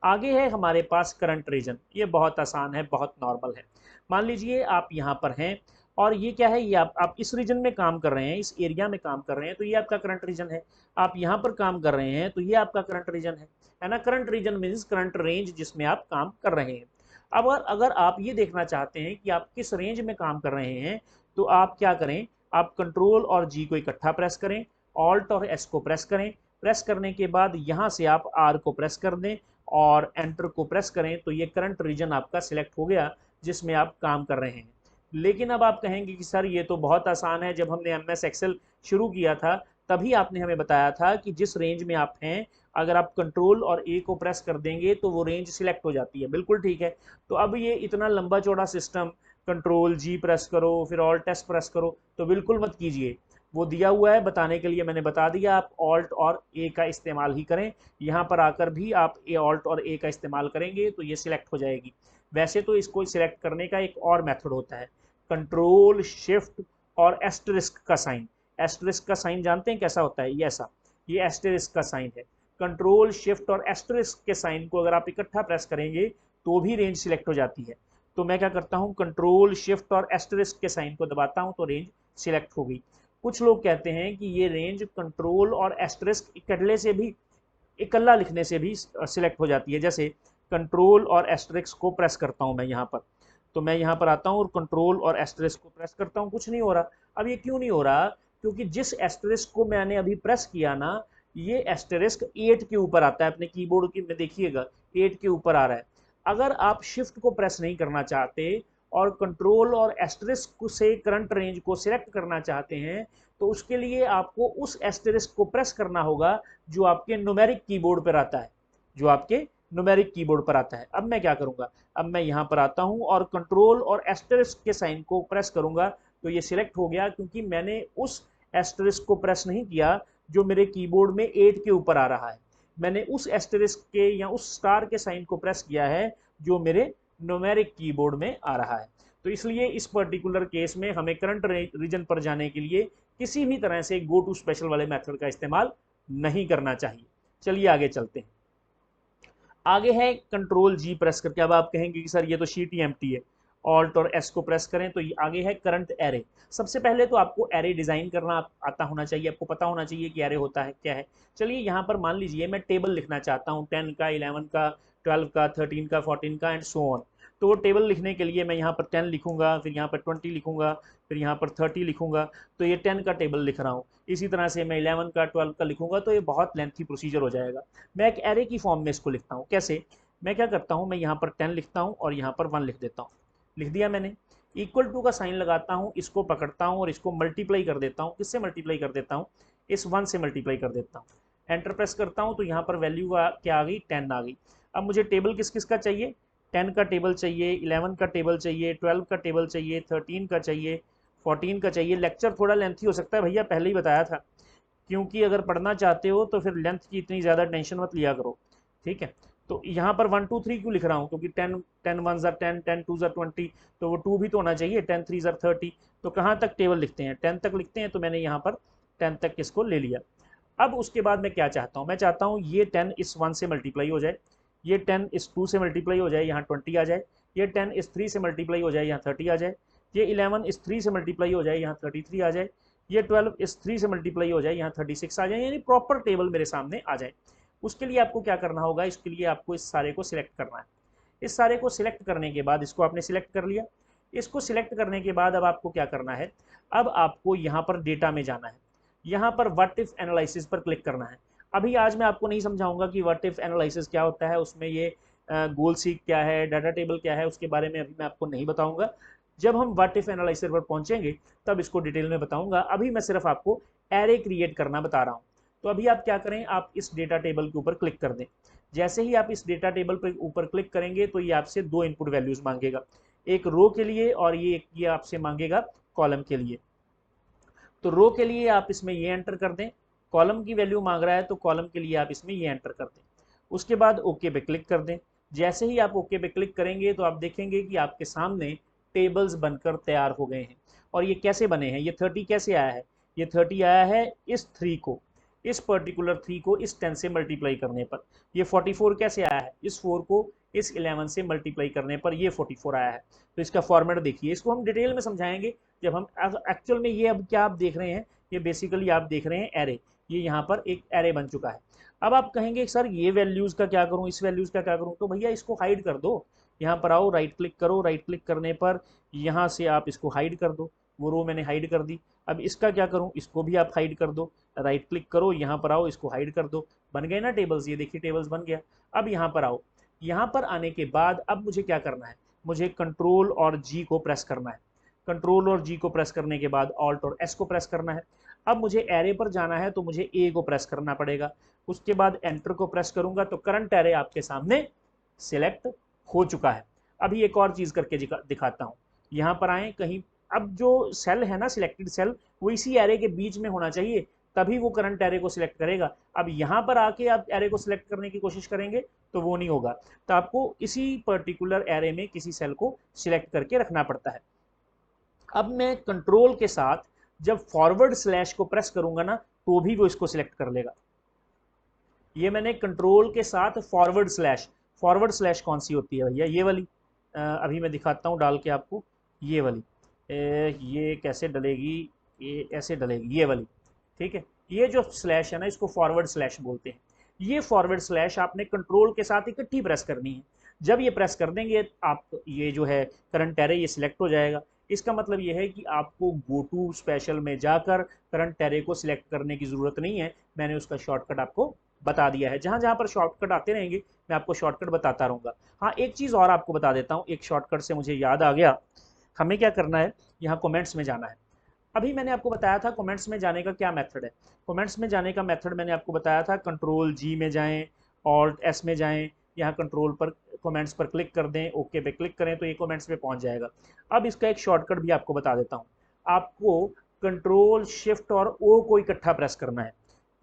आगे है हमारे पास करंट रीजन। ये बहुत आसान है, बहुत नॉर्मल है। मान लीजिए आप यहाँ पर हैं और ये क्या है? ये आप इस रीजन में काम कर रहे हैं, इस एरिया में काम कर रहे हैं, तो ये आपका करंट रीजन है। आप यहाँ पर काम कर रहे हैं तो ये आपका करंट रीजन है ना? Current region means current range जिसमें आप काम कर रहे हैं। अब अगर आप ये देखना चाहते हैं कि आप किस रेंज में काम कर रहे हैं तो आप क्या करें? आप कंट्रोल और जी को इकट्ठा प्रेस करें, ऑल्ट और एस को प्रेस करें। प्रेस करने के बाद यहाँ से आप आर को प्रेस कर दें और एंटर को प्रेस करें, तो ये करंट रीजन आपका सिलेक्ट हो गया जिसमें आप काम कर रहे हैं। लेकिन अब आप कहेंगे कि सर ये तो बहुत आसान है, जब हमने एमएस एक्सेल शुरू किया था तभी आपने हमें बताया था कि जिस रेंज में आप हैं अगर आप कंट्रोल और ए को प्रेस कर देंगे तो वो रेंज सिलेक्ट हो जाती है। बिल्कुल ठीक है। तो अब ये इतना लंबा चौड़ा सिस्टम, कंट्रोल जी प्रेस करो फिर ऑल्ट एस प्रेस करो, तो बिल्कुल मत कीजिए। वो दिया हुआ है, बताने के लिए मैंने बता दिया, आप ऑल्ट और ए का इस्तेमाल ही करें। यहाँ पर आकर भी आप ए ऑल्ट और ए का इस्तेमाल करेंगे तो ये सिलेक्ट हो जाएगी। वैसे तो इसको सिलेक्ट करने का एक और मेथड होता है, कंट्रोल शिफ्ट और एस्टरिस्क का साइन। एस्टरिस्क का साइन जानते हैं कैसा होता है? ये ऐसा, ये एस्टरिस्क का साइन है। कंट्रोल शिफ्ट और एस्टरिस्क के साइन को अगर आप इकट्ठा प्रेस करेंगे तो भी रेंज सिलेक्ट हो जाती है। तो मैं क्या करता हूँ? कंट्रोल शिफ्ट और एस्टरिस्क के साइन को दबाता हूँ तो रेंज सिलेक्ट हो गई। कुछ लोग कहते हैं कि ये रेंज कंट्रोल और एस्टरिस्क इकट्ठे से भी, इकल्ला लिखने से भी सिलेक्ट हो जाती है। जैसे कंट्रोल और एस्टरिस्क को प्रेस करता हूँ मैं यहाँ पर, तो मैं यहाँ पर आता हूँ और कंट्रोल और एस्टरिस्क को प्रेस करता हूँ, कुछ नहीं हो रहा। अब ये क्यों नहीं हो रहा? क्योंकि जिस एस्टरिस्क को मैंने अभी प्रेस किया ना, ये एस्टरिस्क 8 के ऊपर आता है। अपने कीबोर्ड की में देखिएगा 8 के ऊपर आ रहा है। अगर आप शिफ्ट को प्रेस नहीं करना चाहते और कंट्रोल और एस्टरिस्क से करंट रेंज को सिलेक्ट करना चाहते हैं तो उसके लिए आपको उस एस्टरिस्क को प्रेस करना होगा जो आपके न्यूमेरिक कीबोर्ड पर आता है, जो आपके न्यूमेरिक कीबोर्ड पर आता है। अब मैं क्या करूंगा? अब मैं यहाँ पर आता हूँ और कंट्रोल और एस्टरिस्क के साइन को प्रेस करूंगा तो ये सिलेक्ट हो गया, क्योंकि मैंने उस एस्टरिस्क को प्रेस नहीं किया जो मेरे कीबोर्ड में 8 के ऊपर आ रहा है। मैंने उस एस्टरिस्क के या उस स्टार के साइन को प्रेस किया है जो मेरे न्यूमेरिक कीबोर्ड में आ रहा है। तो इसलिए इस पर्टिकुलर केस में हमें करंट रीजन पर जाने के लिए किसी भी तरह से गो टू स्पेशल वाले मेथड का इस्तेमाल नहीं करना चाहिए। चलिए आगे चलते हैं। आगे है कंट्रोल जी प्रेस करके। अब आप कहेंगे कि सर ये तो शीट ही एम्प्टी है ऑल्ट और एस को प्रेस करें तो ये आगे है करंट एरे। सबसे पहले तो आपको एरे डिजाइन करना आता होना चाहिए, आपको पता होना चाहिए कि एरे होता है क्या है। चलिए यहाँ पर मान लीजिए मैं टेबल लिखना चाहता हूँ 10 का, 11 का, 12 का, 13 का, 14 का एंड सो ऑन। तो वो टेबल लिखने के लिए मैं यहाँ पर 10 लिखूंगा, फिर यहाँ पर 20 लिखूंगा, फिर यहाँ पर 30 लिखूंगा, तो ये 10 का टेबल लिख रहा हूँ। इसी तरह से मैं 11 का, 12 का लिखूंगा, तो ये बहुत लेंथी प्रोसीजर हो जाएगा। मैं एक एरे की फॉर्म में इसको लिखता हूँ। कैसे? मैं क्या करता हूँ, मैं यहाँ पर 10 लिखता हूँ और यहाँ पर 1 लिख देता हूँ। लिख दिया मैंने। इक्वल टू का साइन लगाता हूँ, इसको पकड़ता हूँ और इसको मल्टीप्लाई कर देता हूँ। किससे मल्टीप्लाई कर देता हूँ? इस 1 से मल्टीप्लाई कर देता हूँ। एंटर प्रेस करता हूँ तो यहाँ पर वैल्यू क्या आ गई? 10 आ गई। अब मुझे टेबल किस किस का चाहिए? 10 का टेबल चाहिए, 11 का टेबल चाहिए, 12 का टेबल चाहिए, 13 का चाहिए, 14 का चाहिए। लेक्चर थोड़ा लेंथी हो सकता है भैया, पहले ही बताया था, क्योंकि अगर पढ़ना चाहते हो तो फिर लेंथ की इतनी ज़्यादा टेंशन मत लिया करो, ठीक है। तो यहाँ पर 1 2 3 क्यों लिख रहा हूँ? क्योंकि 10 10 1 ज़र 10, 10 2 ज़र 20, तो वो 2 भी तो होना चाहिए। 10 3 ज़र 30। तो कहाँ तक टेबल लिखते हैं? 10 तक लिखते हैं, तो मैंने यहाँ पर 10 तक इसको ले लिया। अब उसके बाद मैं क्या चाहता हूँ? मैं चाहता हूँ ये 10 इस 1 से मल्टीप्लाई हो जाए, ये 10 इस 2 से मल्टीप्लाई हो जाए, यहाँ 20 आ जाए, ये 10 इस 3 से मल्टीप्लाई हो जाए, यहाँ 30 आ जाए, ये 11 इस 3 से मल्टीप्लाई हो जाए, यहाँ 33 आ जाए, ये 12 इस 3 से मल्टीप्लाई हो जाए, यहाँ 36 आ जाए, यानी प्रॉपर टेबल मेरे सामने आ जाए। उसके लिए आपको क्या करना होगा? इसके लिए आपको इस सारे को सिलेक्ट करना है। इस सारे को सिलेक्ट करने के बाद, इसको आपने सिलेक्ट कर लिया। इसको सिलेक्ट करने के बाद अब आपको क्या करना है? अब आपको यहाँ पर डेटा में जाना है। यहाँ पर व्हाट इफ एनालिसिस पर क्लिक करना है। अभी आज मैं आपको नहीं समझाऊंगा कि व्हाट इफ एनालिसिस क्या होता है, उसमें ये गोल सीक क्या है, डाटा टेबल क्या है, उसके बारे में अभी मैं आपको नहीं बताऊंगा। जब हम व्हाट इफ एनालिसिस पर पहुंचेंगे तब इसको डिटेल में बताऊंगा। अभी मैं सिर्फ आपको एरे क्रिएट करना बता रहा हूँ। तो अभी आप क्या करें, आप इस डेटा टेबल के ऊपर क्लिक कर दें। जैसे ही आप इस डेटा टेबल पर ऊपर क्लिक करेंगे तो ये आपसे 2 इनपुट वैल्यूज मांगेगा, एक रो के लिए और ये आपसे मांगेगा कॉलम के लिए। तो रो के लिए आप इसमें ये एंटर कर दें, कॉलम की वैल्यू मांग रहा है तो कॉलम के लिए आप इसमें ये एंटर कर दें। उसके बाद ओके पे क्लिक कर दें। जैसे ही आप ओके पे क्लिक करेंगे तो आप देखेंगे कि आपके सामने टेबल्स बनकर तैयार हो गए हैं। और ये कैसे बने हैं? ये 30 कैसे आया है? ये 30 आया है इस 3 को, इस पर्टिकुलर 3 को इस 10 से मल्टीप्लाई करने पर। ये 44 कैसे आया है? इस 4 को इस 11 से मल्टीप्लाई करने पर ये 44 आया है। तो इसका फॉर्मेट देखिए, इसको हम डिटेल में समझाएंगे जब हम एक्चुअल में। ये अब क्या आप देख रहे हैं? ये बेसिकली आप देख रहे हैं एरे। ये यहाँ पर एक एरे बन चुका है। अब आप कहेंगे सर ये वैल्यूज का क्या करूं, इस वैल्यूज का क्या करूं? तो भैया इसको हाइड कर दो। यहाँ पर आओ, राइट क्लिक करो, राइट क्लिक करने पर यहाँ से आप इसको हाइड कर दो। वो रो मैंने हाइड कर दी। अब इसका क्या करूं? इसको भी आप हाइड कर दो। राइट क्लिक करो, यहाँ पर आओ, इसको हाइड कर दो। बन गए ना टेबल्स? ये देखिए टेबल्स बन गया। अब यहाँ पर आओ, यहाँ पर आने के बाद अब मुझे क्या करना है? मुझे कंट्रोल और जी को प्रेस करना है। कंट्रोल और जी को प्रेस करने के बाद ऑल्ट और एस को प्रेस करना है। अब मुझे एरे पर जाना है तो मुझे ए को प्रेस करना पड़ेगा। उसके बाद एंटर को प्रेस करूंगा तो करंट एरे आपके सामने सिलेक्ट हो चुका है। अभी एक और चीज करके दिखाता हूं। यहाँ पर आए कहीं, अब जो सेल है ना, सिलेक्टेड सेल, वो इसी एरे के बीच में होना चाहिए, तभी वो करंट एरे को सिलेक्ट करेगा। अब यहाँ पर आके आप एरे को सिलेक्ट करने की कोशिश करेंगे तो वो नहीं होगा। तो आपको इसी पर्टिकुलर एरे में किसी सेल को सिलेक्ट करके रखना पड़ता है। अब मैं कंट्रोल के साथ जब फॉरवर्ड स्लैश को प्रेस करूंगा ना तो भी वो इसको सिलेक्ट कर लेगा। ये मैंने कंट्रोल के साथ फॉरवर्ड स्लैश कौन सी होती है भैया? ये वाली। अभी मैं दिखाता हूँ डाल के आपको। ये वाली, ये कैसे डलेगी? ये ऐसे डलेगी, ये वाली, ठीक है। ये जो स्लैश है ना, इसको फॉरवर्ड स्लैश बोलते हैं। ये फॉरवर्ड स्लैश आपने कंट्रोल के साथ इकट्ठी प्रेस करनी है। जब ये प्रेस कर देंगे आप, ये जो है करंट एरे ये सिलेक्ट हो जाएगा। इसका मतलब ये है कि आपको गो टू स्पेशल में जाकर करंट एरे को सिलेक्ट करने की ज़रूरत नहीं है। मैंने उसका शॉर्टकट आपको बता दिया है। जहाँ जहाँ पर शॉर्टकट आते रहेंगे मैं आपको शॉर्टकट बताता रहूँगा। हाँ, एक चीज़ और आपको बता देता हूँ, एक शॉर्टकट से मुझे याद आ गया। हमें क्या करना है? यहाँ कमेंट्स में जाना है। अभी मैंने आपको बताया था कमेंट्स में जाने का क्या मेथड है। कमेंट्स में जाने का मेथड मैंने आपको बताया था, कंट्रोल जी में जाएं, ऑल्ट एस में जाएं, यहाँ कंट्रोल पर कमेंट्स पर क्लिक कर दें, ओके पे क्लिक करें तो ये कमेंट्स पे पहुंच जाएगा। अब इसका एक शॉर्टकट भी आपको बता देता हूँ। आपको कंट्रोल शिफ्ट और ओ को इकट्ठा प्रेस करना है।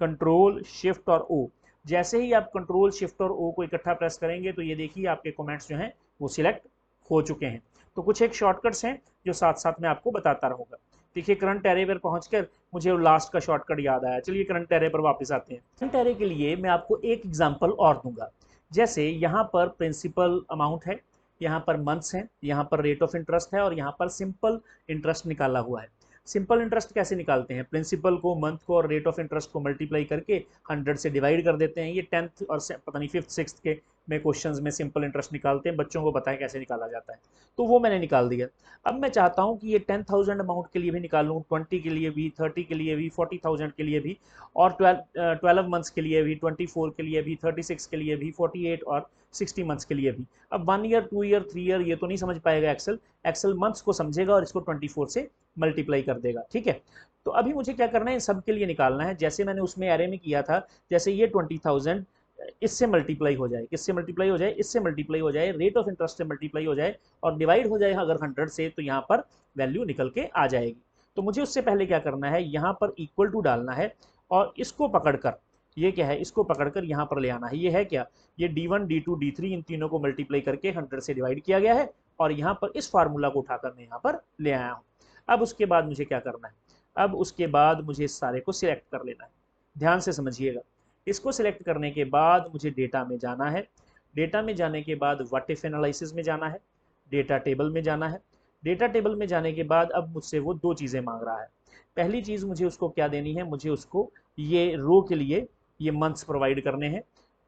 कंट्रोल शिफ्ट और ओ। जैसे ही आप कंट्रोल शिफ्ट और ओ को इकट्ठा प्रेस करेंगे तो ये देखिए आपके कमेंट्स जो हैं वो सिलेक्ट हो चुके हैं। तो कुछ एक शॉर्टकट्स हैं जो साथ साथ मैं आपको बताता रहूँगा। देखिए करंट एरे पर पहुंचकर मुझे लास्ट का शॉर्टकट याद आया। चलिए करंट एरे पर वापस आते हैं। करंट एरे के लिए मैं आपको एक एग्जांपल और दूंगा। जैसे यहाँ पर प्रिंसिपल अमाउंट है, यहाँ पर मंथ्स हैं, यहाँ पर रेट ऑफ इंटरेस्ट है और यहाँ पर सिंपल इंटरेस्ट निकाला हुआ है। सिंपल इंटरेस्ट कैसे निकालते हैं? प्रिंसिपल को, मंथ को और रेट ऑफ इंटरेस्ट को मल्टीप्लाई करके 100 से डिवाइड कर देते हैं। ये 10th और पता नहीं 5th 6th के में क्वेश्चंस में सिंपल इंटरेस्ट निकालते हैं, बच्चों को बताएं कैसे निकाला जाता है। तो वो मैंने निकाल दिया। अब मैं चाहता हूं कि ये 10,000 अमाउंट के लिए भी निकालूं, 20 के लिए भी, 30 के लिए भी, 40,000 के लिए भी, और 12 मंथ्स के लिए भी, 24 के लिए भी, 36 के लिए भी, 48 और 60 मंथ्स के लिए भी। अब 1 ईयर, 2 ईयर, 3 ईयर ये तो नहीं समझ पाएगा एक्सेल। एक्सेल मंथ्स को समझेगा और इसको 24 से मल्टीप्लाई कर देगा। ठीक है, तो अभी मुझे क्या करना है, इन सब के लिए निकालना है। जैसे मैंने उसमें एरे में किया था, जैसे ये 20,000 इससे मल्टीप्लाई हो जाए, किससे मल्टीप्लाई हो जाए, इससे मल्टीप्लाई हो जाए, रेट ऑफ इंटरेस्ट से मल्टीप्लाई हो जाए और डिवाइड हो जाए अगर 100 से, तो यहाँ पर वैल्यू निकल के आ जाएगी। तो मुझे उससे पहले क्या करना है, यहाँ पर इक्वल टू डालना है और इसको पकड़कर, ये क्या है, इसको पकड़कर यहाँ पर ले आना है। ये है क्या, ये D1 D2 D3 इन तीनों को मल्टीप्लाई करके 100 से डिवाइड किया गया है और यहाँ पर इस फार्मूला को उठाकर मैं यहाँ पर ले आया हूँ। अब उसके बाद मुझे क्या करना है, अब उसके बाद मुझे इस सारे को सिलेक्ट कर लेना है। ध्यान से समझिएगा, इसको सिलेक्ट करने के बाद मुझे डेटा में जाना है। डेटा में जाने के बाद व्हाट इफ एनालिसिस में जाना है, डेटा टेबल में जाना है। डेटा टेबल में जाने के बाद अब मुझसे वो दो चीज़ें मांग रहा है। पहली चीज़ मुझे उसको क्या देनी है, मुझे उसको ये रो के लिए ये मंथ्स प्रोवाइड करने हैं,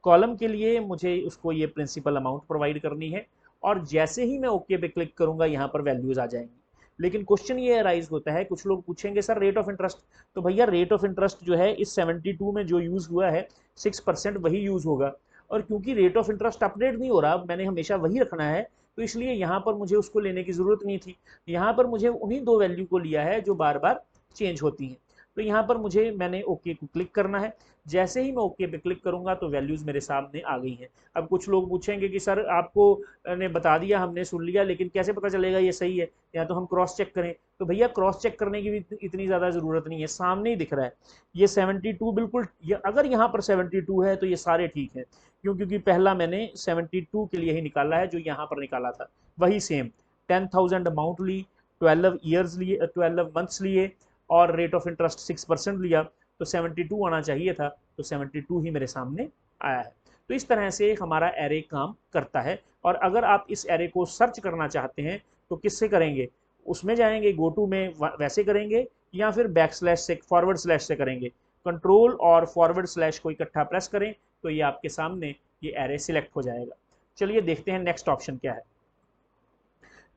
कॉलम के लिए मुझे उसको ये प्रिंसिपल अमाउंट प्रोवाइड करनी है, और जैसे ही मैं ओके पे क्लिक करूंगा यहाँ पर वैल्यूज आ जाएंगी। लेकिन क्वेश्चन ये अराइज होता है, कुछ लोग पूछेंगे सर रेट ऑफ इंटरेस्ट, तो भैया रेट ऑफ इंटरेस्ट जो है इस 72 में जो यूज हुआ है 6% वही यूज होगा, और क्योंकि रेट ऑफ इंटरेस्ट अपडेट नहीं हो रहा, मैंने हमेशा वही रखना है, तो इसलिए यहाँ पर मुझे उसको लेने की जरूरत नहीं थी। यहाँ पर मुझे उन्हीं दो वैल्यू को लिया है जो बार बार चेंज होती हैं। तो यहाँ पर मुझे मैंने ओके को क्लिक करना है। जैसे ही मैं ओके पे क्लिक करूंगा तो वैल्यूज मेरे सामने आ गई हैं। अब कुछ लोग पूछेंगे कि सर आपको ने बता दिया, हमने सुन लिया, लेकिन कैसे पता चलेगा ये सही है, या तो हम क्रॉस चेक करें। तो भैया क्रॉस चेक करने की भी इतनी ज़्यादा ज़रूरत नहीं है, सामने ही दिख रहा है ये 72 बिल्कुल। अगर यहाँ पर 72 है तो ये सारे ठीक हैं, क्योंकि पहला मैंने 72 के लिए ही निकाला है, जो यहाँ पर निकाला था वही सेम 10,000 अमाउंट ली, 12 ईयर्स लिए, 12 मंथ्स लिए और रेट ऑफ इंटरेस्ट 6% लिया, तो 72 आना चाहिए था, तो 72 ही मेरे सामने आया है। तो इस तरह से हमारा एरे काम करता है। और अगर आप इस एरे को सर्च करना चाहते हैं तो किससे करेंगे, उसमें जाएंगे गो टू में, वैसे करेंगे, या फिर बैक स्लैश से, फॉरवर्ड स्लैश से करेंगे। कंट्रोल और फॉरवर्ड स्लैश को इकट्ठा प्रेस करें तो ये आपके सामने ये एरे सिलेक्ट हो जाएगा। चलिए देखते हैं नेक्स्ट ऑप्शन क्या है।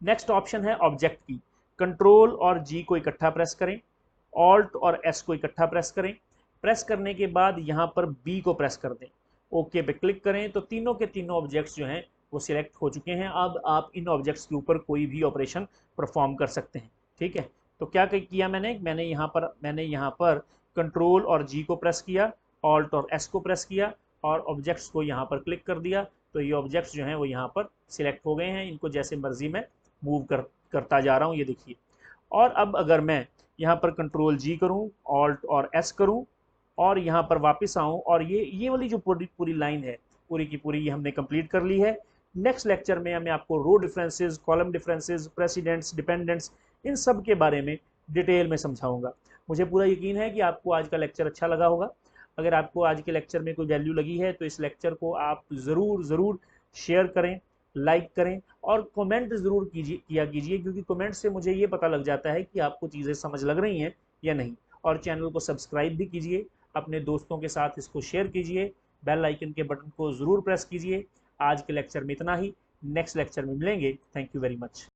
नेक्स्ट ऑप्शन है ऑब्जेक्ट की। कंट्रोल और जी को इकट्ठा प्रेस करें, ऑल्ट और एस को इकट्ठा प्रेस करें। प्रेस करने के बाद यहाँ पर बी को प्रेस कर दें, ओके पे क्लिक करें, तो तीनों के तीनों ऑब्जेक्ट्स जो हैं वो सिलेक्ट हो चुके हैं। अब आप इन ऑब्जेक्ट्स के ऊपर कोई भी ऑपरेशन परफॉर्म कर सकते हैं। ठीक है, तो क्या किया मैंने यहाँ पर कंट्रोल और जी को प्रेस किया, ऑल्ट और एस को प्रेस किया और ऑब्जेक्ट्स को यहाँ पर क्लिक कर दिया, तो ये ऑब्जेक्ट्स जो हैं वो यहाँ पर सिलेक्ट हो गए हैं। इनको जैसे मर्जी मैं मूव करता जा रहा हूँ, ये देखिए। और अब अगर मैं यहाँ पर कंट्रोल जी करूँ, ऑल्ट और एस करूँ और यहाँ पर वापस आऊँ, और ये वाली जो पूरी लाइन है पूरी की पूरी ये हमने कंप्लीट कर ली है। नेक्स्ट लेक्चर में मैं आपको row differences, column differences, presidents, dependents, इन सब के बारे में डिटेल में समझाऊंगा। मुझे पूरा यकीन है कि आपको आज का लेक्चर अच्छा लगा होगा। अगर आपको आज के लेक्चर में कोई वैल्यू लगी है तो इस लेक्चर को आप ज़रूर शेयर करें, लाइक करें और कमेंट ज़रूर किया कीजिए, क्योंकि कमेंट से मुझे ये पता लग जाता है कि आपको चीज़ें समझ लग रही हैं या नहीं। और चैनल को सब्सक्राइब भी कीजिए, अपने दोस्तों के साथ इसको शेयर कीजिए, बेल आइकन के बटन को ज़रूर प्रेस कीजिए। आज के लेक्चर में इतना ही, नेक्स्ट लेक्चर में मिलेंगे। Thank you very much.